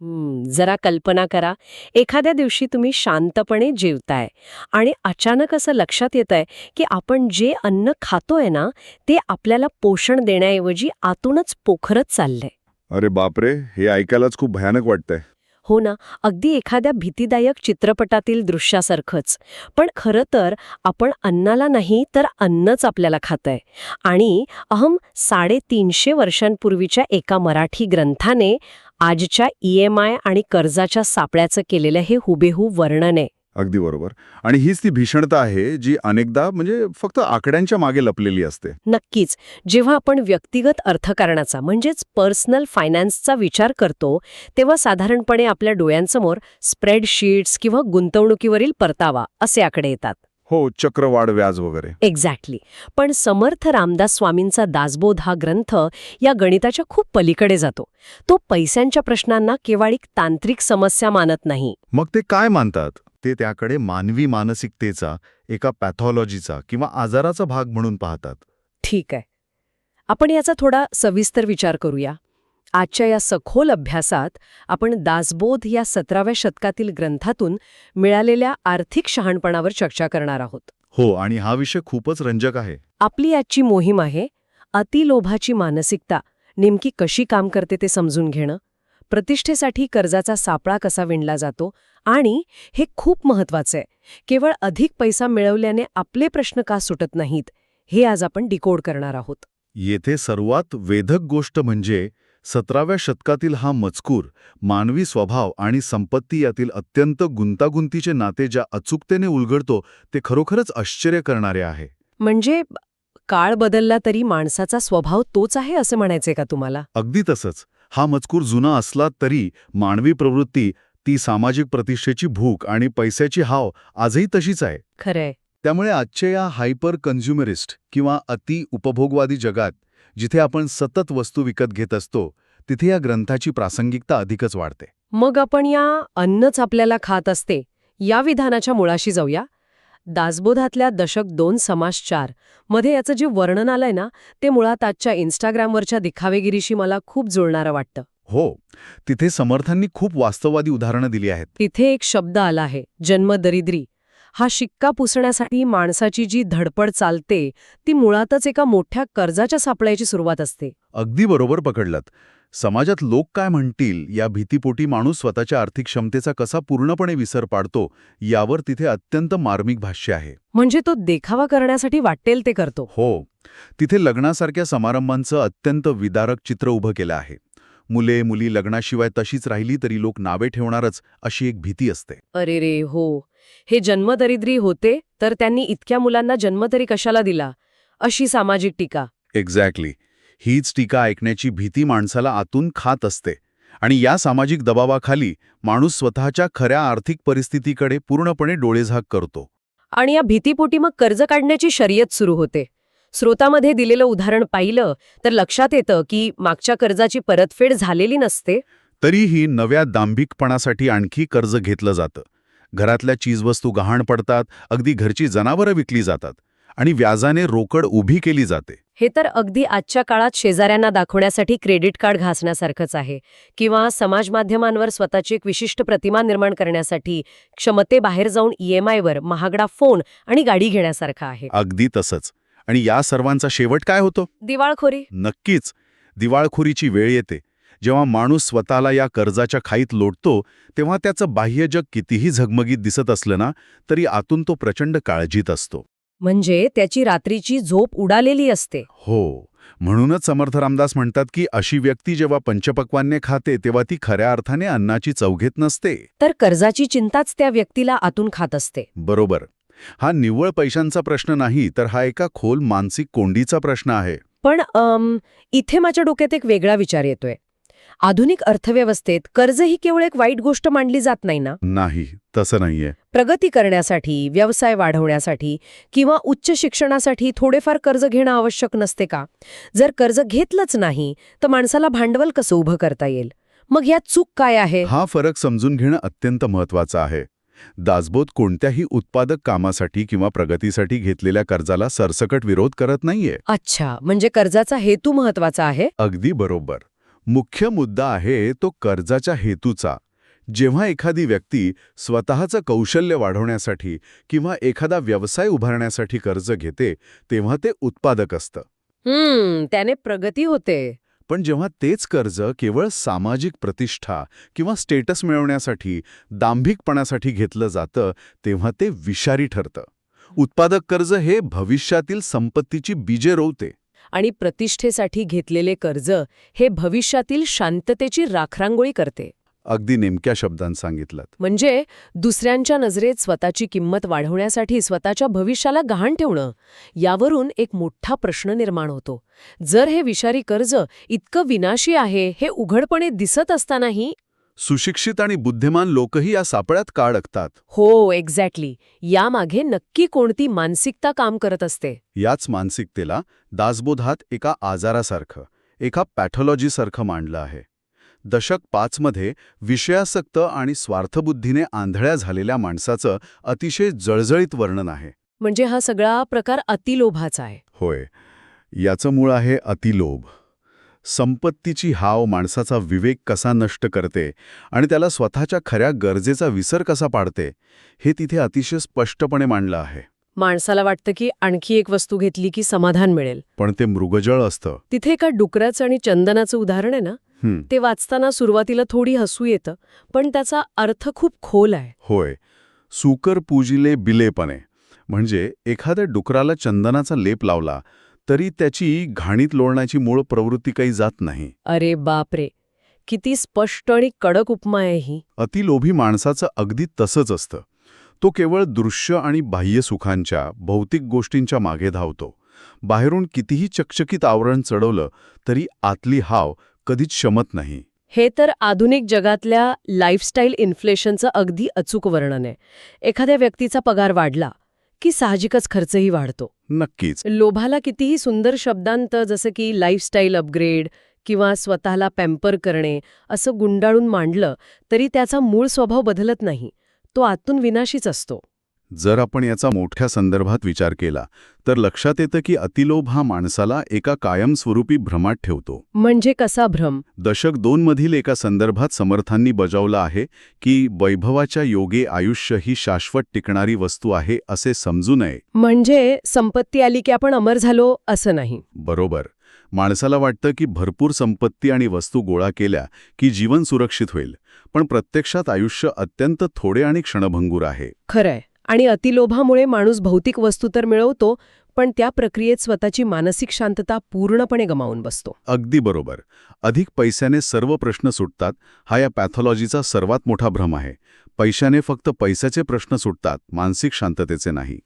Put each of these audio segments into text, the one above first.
जरा कल्पना करा, एखाद्या दिवशी तुम्ही शांतपणे जेवताय आणि अचानक असं लक्षात येतंय की आपण जे अन्न खातोय ना, ते आपल्याला पोषण देण्याऐवजी आतूनच पोखरत चाललंय. अरे बापरे, हे ऐकायलाच खूप भयानक वाटतंय. हो ना, अगदी एखाद्या भीतीदायक चित्रपटातील दृश्यासारखंच. पण खरं तर आपण अन्नाला नाही तर अन्नच आपल्याला खातंय. आणि 350 वर्षांपूर्वीच्या एका मराठी ग्रंथाने आजच्या EMI आणि कर्जाच्या सापळ्याचं केलेलं हे हुबेहूब वर्णन आहे. अगदी बरोबर. आणि हीच ती भीषणता आहे जी अनेकदा फक्त आकड्यांच्या मागे लपलेली असते. नक्कीच. जेव्हा आपण व्यक्तिगत अर्थकारणाचा म्हणजेच पर्सनल फायनान्सचा विचार करतो, तेव्हा साधारणपणे आपल्या डोळ्यांसमोर स्प्रेडशीट्स किंवा गुंतवणुकीवरील परतावा असे आकडे येतात. हो, चक्रवाढ व्याज वगैरे. एक्झॅक्टली. पण समर्थ रामदास स्वामींचा दासबोध हा ग्रंथ या गणिताच्या खूप पलीकडे जातो. तो पैशांच्या प्रश्नांना केवळ एक तांत्रिक समस्या मानत नाही. मग ते काय मानतात? ते त्याकडे मानवी मानसिकतेचा, एका पॅथॉलॉजीचा किंवा आजाराचा भाग म्हणून पाहतात. ठीक आहे. आपण याचा थोडा सविस्तर विचार करूया. आजच्या या सखोल अभ्यासात आपण दासबोध या 17व्या शतकातील ग्रंथातून मिळालेल्या आर्थिक शहाणपणावर चर्चा करणार आहोत. हो, आणि हा विषय खूपच रंजक आहे. आपली आजची मोहीम आहे अतिलोभाची मानसिकता नेमकी कशी काम करते ते समजून घेणं, प्रतिष्ठेसाठी कर्जाचा सापळा कसा विणला जातो, आणि हे खूप महत्वाचं आहे, केवळ अधिक पैसा मिळवल्याने आपले प्रश्न का सुटत नाहीत, हे आज आपण डिकोड करणार आहोत. येथे सर्वात वेधक गोष्ट म्हणजे 17व्या शतकातील हा मजकूर मानवी स्वभाव आणि संपत्ती यातील अत्यंत गुंतागुंतीचे नाते ज्या अचूकतेने उलगडतो ते खरोखरच आश्चर्य करणारे आहे. म्हणजे काळ बदलला तरी माणसाचा स्वभाव तोच आहे असं म्हणायचंय का तुम्हाला? अगदी तसंच. हा मजकूर जुना असला तरी मानवी प्रवृत्ती, ती सामाजिक प्रतिष्ठेची भूक आणि पैशाची हाव आजही तशीच आहे. खरंय. त्यामुळे आजच्या या हायपर कन्झ्युमरिस्ट किंवा अति उपभोगवादी जगात जिथे आपण सतत वस्तू विकत घेत असतो, तिथे या ग्रंथाची प्रासंगिकता अधिकच वाढते. मग आपण या अन्नच आपल्याला खात असते या विधानाच्या मुळाशी जाऊया. दासबोधातल्या दशक 2 समास 4 मध्ये याचं जे वर्णन आलंय ना, ते मुळात आजच्या इन्स्टाग्रामवरच्या दिखावेगिरीशी मला खूप जुळणारं वाटतं. हो, तिथे समर्थांनी खूप वास्तववादी उदाहरणं दिली आहेत. तिथे एक शब्द आला आहे, जन्मदरिद्री. हा शिक्का पुसण्यासाठी माणसाची जी धडपड चालते, ती मुळातच एका मोठ्या कर्जाच्या सापळ्याची सुरुवात असते. अगदी बरोबर पकडलत. समाजात लोक काय म्हणतील या भीतीपोटी माणूस स्वतःच्या आर्थिक क्षमतेचा कसा पूर्णपणे विसर पाडतो, यावर तिथे अत्यंत मार्मिक भाष्य आहे. म्हणजे तो देखावा करण्यासाठी वाटेल ते करतो. हो, तिथे लग्नासारख्या समारंभांचं अत्यंत विदारक चित्र उभं केलं आहे. मुले मुली लग्नाशिवाय तशीच राहिली तरी लोक नावे ठेवणारच अशी एक भीती असते. अरे रे हो, हे जन्मदरिद्री होते तर त्यांनी इतक्या मुलांना जन्म तरी कशाला दिला, अशी सामाजिक टीका. एक्झॅक्टली. हीच टीका ऐकण्याची भीती माणसाला आतून खात असते. आणि या सामाजिक दबावाखाली माणूस स्वतःच्या खऱ्या आर्थिक परिस्थितीकडे पूर्णपणे डोळेझाक करतो. आणि या भीतीपोटी मग कर्ज काढण्याची शर्यत सुरू होते. स्रोतामध्ये दिलेलं उदाहरण पाहिलं तर लक्षात येतं की मागच्या कर्जाची परतफेड झालेली नसते, तरीही नव्या दांभिकपणासाठी आणखी कर्ज घेतलं जातं. घरातल्या चीजवस्तू गहाण पडतात, अगदी घरची जनावरं विकली जातात आणि व्याजाने रोकड उभी केली जाते. हे तर अगदी आजच्या काळात शेजाऱ्यांना दाखवण्यासाठी क्रेडिट कार्ड घासण्यासारखंच आहे, किंवा समाज माध्यमांवर स्वतःची एक विशिष्ट प्रतिमा निर्माण करण्यासाठी क्षमतेबाहेर जाऊन EMIवर महागडा फोन आणि गाडी घेण्यासारखं आहे. अगदी तसंच. आणि या सर्वांचा शेवट काय होतो? दिवाळखोरी. नक्कीच. दिवाळखोरीची वेळ येते. जेव्हा माणूस स्वतःला या कर्जाच्या खाईत लोटतो, तेव्हा त्याचं बाह्य जग कितीही झगमगीत दिसत असलं ना, तरी आतून तो प्रचंड काळजीत असतो. म्हणजे त्याची रात्रीची झोप उडालेली असते. हो, म्हणूनच समर्थ रामदास म्हणतात की अशी व्यक्ती जेव्हा पंचपक्वान्ने खाते तेव्हा ती खऱ्या अर्थाने अन्नाची चव घेत नसते. तर कर्जाची चिंताच त्या व्यक्तीला आतून खात असते. बरोबर. हा निव्वळ पैशांचा प्रश्न नाही, तर हा एका खोल मानसिक कोंडीचा प्रश्न आहे. पण इथे माझ्या डोक्यात एक वेगळा विचार येतोय. आधुनिक अर्थव्यवस्थेत कर्ज ही केवळ एक वाईट गोष्ट मानली जात नाही ना? नाही, तसं नाहीये. प्रगती करण्यासाठी, व्यवसाय वाढवण्यासाठी किंवा उच्च शिक्षणासाठी थोडेफार कर्ज घेणं आवश्यक नसते का? जर कर्ज घेतलंच नाही तर माणसाला भांडवल कसं उभं करता येईल? मग यात चूक काय आहे? हा फरक समजून घेणं अत्यंत महत्वाचं आहे. दासबोध कोणत्याही उत्पादक कामासाठी किंवा प्रगतीसाठी घेतलेल्या कर्जाला सरसकट विरोध करत नाहीये. अच्छा, म्हणजे कर्जाचा हेतू महत्वाचा आहे. अगदी बरोबर. मुख्य मुद्दा आहे तो कर्जाच्या हेतूचा. जेव्हा एखादी व्यक्ती स्वतःचं कौशल्य वाढवण्यासाठी किंवा एखादा व्यवसाय उभारण्यासाठी कर्ज घेते तेव्हा ते उत्पादक असतं. त्याने प्रगती होते. पण जेव्हा तेच कर्ज केवळ सामाजिक प्रतिष्ठा किंवा स्टेटस मिळवण्यासाठी, दांभिकपणासाठी घेतलं जातं तेव्हा ते विषारी ठरतं. उत्पादक कर्ज हे भविष्यातील संपत्तीची बीजे रोवते. आणि प्रतिष्ठेसाठी घेतलेले कर्ज हे भविष्यातील शांततेची राखरांगोळी करते. अगदी नेमक्या शब्दांत सांगितलं. म्हणजे दुसऱ्यांच्या नजरेत स्वतःची किंमत वाढवण्यासाठी स्वतःच्या भविष्याला गहाण ठेवणं. यावरून एक मोठा प्रश्न निर्माण होतो. जर हे विषारी कर्ज इतकं विनाशी आहे हे उघडपणे दिसत असतानाही सुशिक्षित आणि बुद्धिमान लोकही या सापळ्यात का अडकतात? हो, एक्झॅक्टली. यामागे नक्की कोणती मानसिकता काम करत असते? याच मानसिकतेला दासबोधात एका आजारासारखं, एका पॅथॉलॉजीसारखं मांडलं आहे. दशक 5 मध्ये विषयासक्त आणि स्वार्थबुद्धीने आंधळ्या झालेल्या माणसाचं अतिशय जळजळीत वर्णन आहे. म्हणजे हा सगळा प्रकार अतिलोभाचा आहे. होय, याचं मूळ आहे अतिलोभ. संपत्तीची हाव माणसाचा विवेक कसा नष्ट करते आणि त्याला स्वतःच्या खऱ्या गरजेचा विसर कसा पाडते, हे तिथे अतिशय स्पष्टपणे मांडलं आहे. माणसाला वाटतं की आणखी एक वस्तू घेतली की समाधान मिळेल. पण ते मृगजळ असतं. तिथे एका डुकराचं आणि चंदनाचं उदाहरण आहे ना, ते वाचताना सुरुवातीला थोडी हसू येतं, पण त्याचा अर्थ खूप खोल आहे. होय, सुकर पूजिले बिलेपणे, म्हणजे एखाद्या डुकराला चंदनाचा लेप लावला तरी त्याची घाणीत लोळण्याची मूळ प्रवृत्ती काही जात नाही. अरे बापरे, किती स्पष्ट आणि कडक उपमा आहे ही. अतिलोभी माणसाचं अगदी तसंच असतं. तो केवळ दृश्य आणि बाह्य सुखांच्या, भौतिक गोष्टींच्या मागे धावतो. बाहेरून कितीही चकचकीत आवरण चढवलं तरी आतली हाव कधीच शमत नाही. हे तर आधुनिक जगातल्या लाईफस्टाईल इन्फ्लेशनचं अगदी अचूक वर्णन आहे. एखाद्या व्यक्तीचा पगार वाढला की साहजिकच खर्चही वाढतो. नक्कीच. लोभाला कितीही सुंदर शब्दांत जसं की लाईफस्टाईल अपग्रेड किंवा स्वतःला पॅम्पर करणे असं गुंडाळून मांडलं तरी त्याचा मूळ स्वभाव बदलत नाही. तो आतून विनाशीच असतो. जर आपण याचा मोठ्या संदर्भात विचार केला तर लक्षात येतं की अतिलोभ हा माणसाला एका कायमस्वरूपी भ्रमात ठेवतो. म्हणजे कसा भ्रम? दशक 2 मधील एका संदर्भात समर्थांनी बजावलं आहे की वैभवाच्या योगे आयुष्य ही शाश्वत टिकणारी वस्तू आहे असे समजू नये. म्हणजे संपत्ती आली की आपण अमर झालो असं नाही. बरोबर. माणसाला वाटतं की भरपूर संपत्ती आणि वस्तू गोळा केल्या की जीवन सुरक्षित होईल, पण प्रत्यक्षात आयुष्य अत्यंत थोडे आणि क्षणभंगूर आहे. खरंय. आणि अतिलोभामुळे माणूस भौतिक वस्तू तर मिळवतो, पण त्या प्रक्रियेत स्वतःची मानसिक शांतता पूर्णपणे गमावून बसतो. अगदी बरोबर. अधिक पैशाने सर्व प्रश्न सुटतात हा या पॅथॉलॉजीचा सर्वात मोठा भ्रम आहे. पैशाने फक्त पैशाचे प्रश्न सुटतात, मानसिक शांततेचे नाही.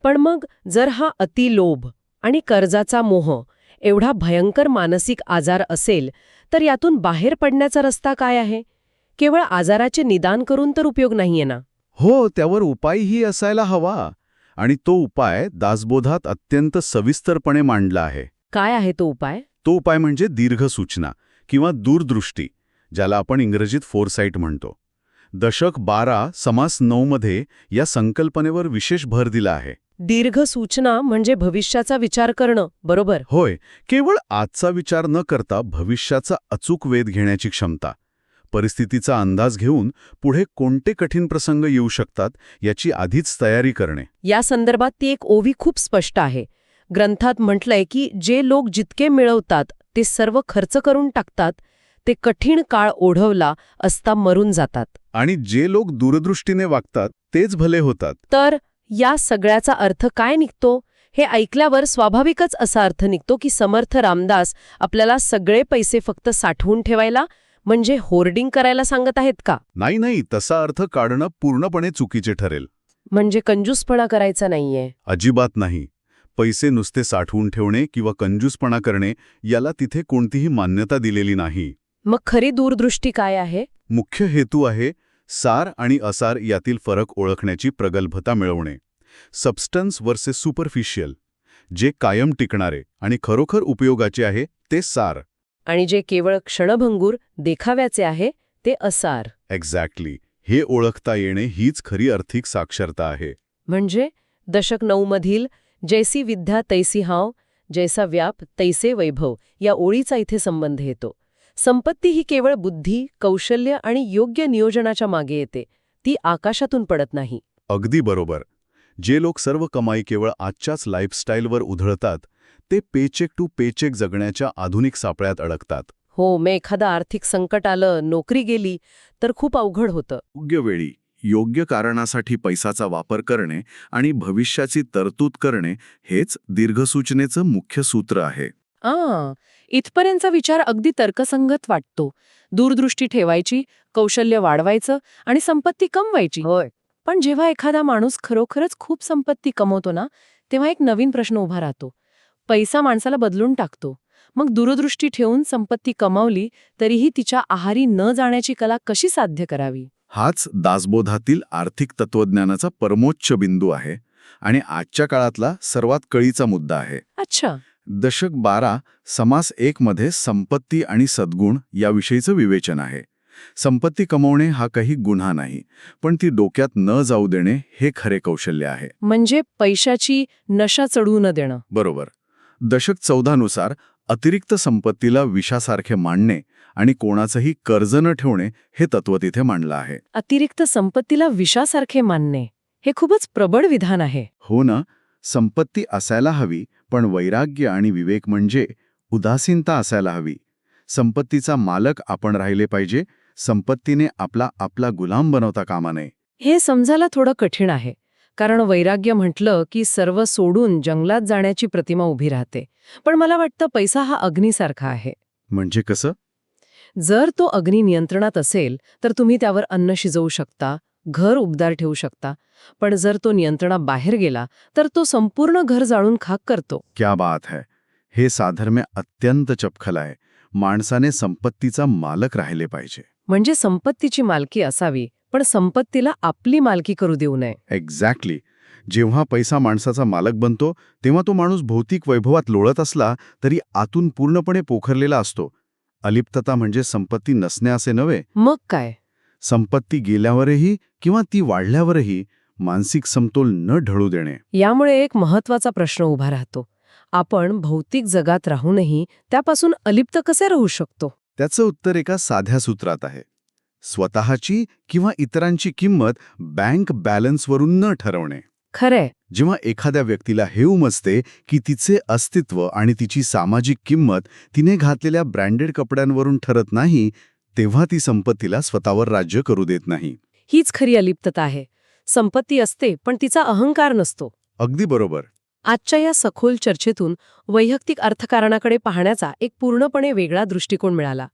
पण मग जर हा अतिलोभ आणि कर्जाचा मोह एवढा भयंकर मानसिक आजार असेल तर यातून बाहेर पडण्याचा रस्ता काय आहे? केवळ आजाराचे निदान करून तर उपयोग नाहीये ना. हो, त्यावर उपायही असायला हवा. आणि तो उपाय दासबोधात अत्यंत सविस्तरपणे मांडला आहे. काय आहे तो उपाय? तो उपाय म्हणजे दीर्घ सूचना किंवा दूरदृष्टी, ज्याला आपण इंग्रजीत फोरसाईट म्हणतो. दशक 12 समास 9 मध्ये या संकल्पनेवर विशेष भर दिला आहे. दीर्घ सूचना म्हणजे भविष्याचा विचार करणं, बरोबर? होय, केवळ आजचा विचार न करता भविष्याचा अचूक वेध घेण्याची क्षमता. परिस्थितीचा अंदाज घेऊन पुढे कोणते कठीण प्रसंग येऊ शकतात याची आधीच तयारी करणे. या संदर्भात ती एक ओवी खूप स्पष्ट आहे. ग्रंथात म्हटलंय की जे लोक जितके मिळवतात ते सर्व खर्च करून टाकतात, ते कठीण काळ ओढवला असता मरून जातात. आणि जे लोक दूरदृष्टीने वागतात तेच भले होतात. तर या सगळ्याचा अर्थ काय निघतो? हे ऐकल्यावर स्वाभाविकच असा अर्थ निघतो की समर्थ रामदास आपल्याला सगळे पैसे फक्त साठवून ठेवायला, म्हणजे होर्डिंग करायला सांगत आहेत का? नाही, तसा अर्थ काढणं पूर्णपणे चुकीचे ठरेल. म्हणजे कंजूसपणा करायचा नाहीये? अजिबात नाही. पैसे नुसते साठवून ठेवणे किंवा कंजूसपणा करणे याला तिथे कोणतीही मान्यता दिलेली नाही. मग खरी दूरदृष्टी काय आहे? मुख्य हेतू आहे सार आणि असार यातील फरक ओळखण्याची प्रगल्भता मिळवणे. Substance versus superficial. जे कायम टिकणारे आणि खरोखर उपयोगाचे आहे ते सार. आणि जे केवळ क्षणभंगूर देखाव्याचे आहे ते असार. एक्झॅक्टली. हे ओळखता येणे हीच खरी आर्थिक साक्षरता आहे. म्हणजे दशक 9 मधील जैसी विद्या तैसी हाव, जैसा व्याप तैसे वैभव या ओळीचा इथे संबंध येतो. संपत्ती ही केवळ बुद्धी, कौशल्य आणि योग्य नियोजनाच्या मागे येते. ती आकाशातून पडत नाही. अगदी बरोबर. जे लोक सर्व कमाई केवळ आजच्याच लाईफस्टाईलवर उधळतात ते पेचेक टू पेचेक जगण्याच्या आधुनिक सापळ्यात अडकतात. हो, मग एखादं आर्थिक संकट आलं, नोकरी गेली, तर खूप अवघड होतं. योग्य वेळी योग्य कारणासाठी पैसाचा वापर करणे आणि भविष्याची तरतूद करणे हेच दीर्घसूचनेचं मुख्य सूत्र आहे. इथपर्यंतचा विचार अगदी तर्कसंगत वाटतो. दूरदृष्टी ठेवायची, कौशल्य वाढवायचं आणि संपत्ती कमवायची. होय. पण जेव्हा एखादा माणूस खरोखरच खूप संपत्ती कमवतो ना, तेव्हा एक नवीन प्रश्न उभा राहतो. पैसा माणसाला बदलून टाकतो. मग दूरदृष्टी ठेवून संपत्ती कमावली तरीही तिच्या आहारी न जाण्याची कला कशी साध्य करावी? हाच दासबोधातील आर्थिक तत्वज्ञानाचा परमोच्च बिंदू आहे आणि आजच्या काळातला सर्वात कळीचा मुद्दा आहे. अच्छा. दशक 12 समास 1 मध्ये संपत्ती आणि सद्गुण याविषयीचं विवेचन आहे. संपत्ती कमवणे हा काही गुन्हा नाही, पण ती डोक्यात न जाऊ देणे हे खरे कौशल्य आहे. म्हणजे पैशाची नशा चढू न देणं. बरोबर. दशक 14 नुसार अतिरिक्त संपत्तीला विषासारखे मानणे आणि कोणाचंही कर्ज न ठेवणे हे तत्व तिथे मांडलं आहे. अतिरिक्त संपत्तीला विषासारखे मानणे हे खूपच प्रबळ विधान आहे. हो ना. संपत्ती असायला हवी, पण वैराग्य आणि विवेक म्हणजे उदासीनता असायला हवी. संपत्तीचा मालक आपण राहिले पाहिजे, संपत्तीने आपला गुलाम बनवता कामा नये. हे समजायला थोडं कठीण आहे, कारण वैराग्य म्हटलं की सर्व सोडून जंगलात जाण्याची प्रतिमा उभी राहते. पण मला वाटतं पैसा हा अग्नीसारखा आहे. म्हणजे कसं? जर तो अग्नी नियंत्रणात असेल तर तुम्ही त्यावर अन्न शिजवू शकता, घर उबदार ठेवू शकता. पण जर तो नियंत्रणाबाहेर गेला तर तो संपूर्ण घर जाळून खाक करतो. क्या बात है. हे साधर्म्य अत्यंत चपखल आहे. माणसाने संपत्तीचा मालक राहिले पाहिजे. म्हणजे संपत्तीची मालकी असावी, पण संपत्तीला आपली मालकी करू देऊ नये. एक्झॅक्टली. जेव्हा पैसा माणसाचा मालक बनतो तेव्हा तो माणूस भौतिक वैभवात लोळत असला तरी आतून पूर्णपणे पोखरलेला असतो. अलिप्तता म्हणजे संपत्ती नसणे असे नव्हे. मग काय? संपत्ती गेल्यावरही किंवा ती वाढल्यावरही मानसिक समतोल न ढळू देणे. यामुळे एक महत्वाचा प्रश्न उभा राहतो. आपण भौतिक जगात राहूनही त्यापासून अलिप्त कसे राहू शकतो? त्याचं उत्तर एका साध्या सूत्रात आहे. स्वतःची किंवा इतरांची किंमत बँक बॅलन्सवरून न ठरवणे. खरंय. जेव्हा एखाद्या व्यक्तीला हे उमजते की तिचे अस्तित्व आणि तिची सामाजिक किंमत तिने घातलेल्या ब्रँडेड कपड्यांवरून ठरत नाही, तेव्हा ती संपत्तीला स्वतःवर राज्य करू देत नाही. हीच खरी अलिप्तता आहे. संपत्ती असते पण तिचा अहंकार नसतो. अगदी बरोबर. आजच्या या सखोल चर्चेतून वैयक्तिक अर्थकारणाकडे पाहण्याचा एक पूर्णपणे वेगळा दृष्टिकोन मिळाला.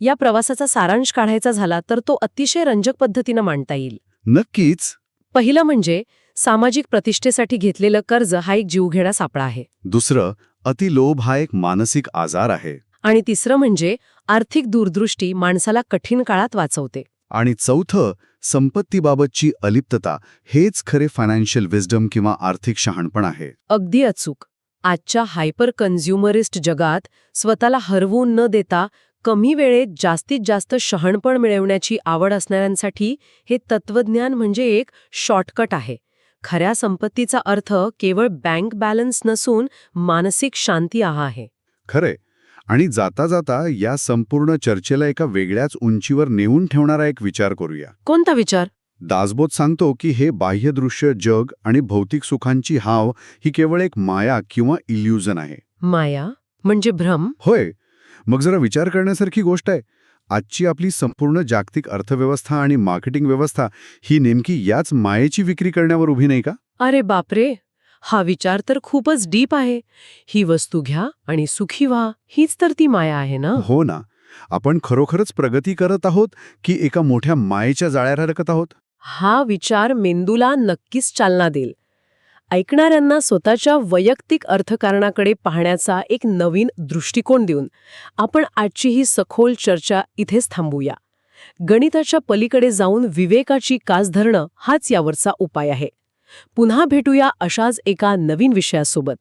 या प्रवासाचा सारांश काढायचा झाला तर तो अतिशय रंजक पद्धतीनं मांडता येईल. नक्कीच. पहिलं म्हणजे सामाजिक प्रतिष्ठेसाठी घेतलेलं कर्ज हा एक जीवघेणा सापळा आहे. दुसरं, अतिलोभ हा एक मानसिक आजार आहे. आणि तिसरं म्हणजे आर्थिक दूरदृष्टी माणसाला कठीण काळात वाचवते. आणि चौथं, संपत्तीबाबतची अलिप्तता हेच खरे फायनान्शियल विस्डम किंवा आर्थिक शहाणपण आहे. अगदी अचूक. आजच्या हायपर कन्झ्युमरिस्ट जगात स्वतःला हरवून न देता कमी वेळेत जास्तीत जास्त शहाणपण मिळवण्याची आवड असणाऱ्यांसाठी हे तत्वज्ञान म्हणजे एक शॉर्टकट आहे. खऱ्या संपत्तीचा अर्थ केवळ बँक बॅलन्स नसून मानसिक शांती आहे. खरे. आणि जाता जाता या संपूर्ण चर्चेला एका वेगळ्याच उंचीवर नेऊन ठेवणारा एक विचार करूया. कोणता विचार? दासबोध सांगतो की हे बाह्यदृश्य जग आणि भौतिक सुखांची हाव ही केवळ एक माया किंवा इल्युजन आहे. माया म्हणजे भ्रम? होय. मग जरा विचार करण्यासारखी गोष्ट आहे. आजची आपली संपूर्ण जागतिक अर्थव्यवस्था आणि मार्केटिंग व्यवस्था ही नेमकी याच मायेची विक्री करण्यावर उभी नाही का? अरे बापरे, हा विचार तर खूपच डीप आहे. ही वस्तू घ्या आणि सुखी व्हा, हीच तर ती माया आहे ना? हो ना. आपण खरोखरच प्रगती करत आहोत की एका मोठ्या मायेच्या जाळ्यात अडकत आहोत? हा विचार मेंदूला नक्कीच चालना देईल. ऐकणाऱ्यांना स्वतःच्या वैयक्तिक अर्थकारणाकडे पाहण्याचा एक नवीन दृष्टिकोन देऊन आपण आजची ही सखोल चर्चा इथेच थांबूया. गणिताच्या पलीकडे जाऊन विवेकाची कास धरणं हाच यावरचा उपाय आहे. पुन्हा भेटूया अशाच एका नवीन विषयासोबत.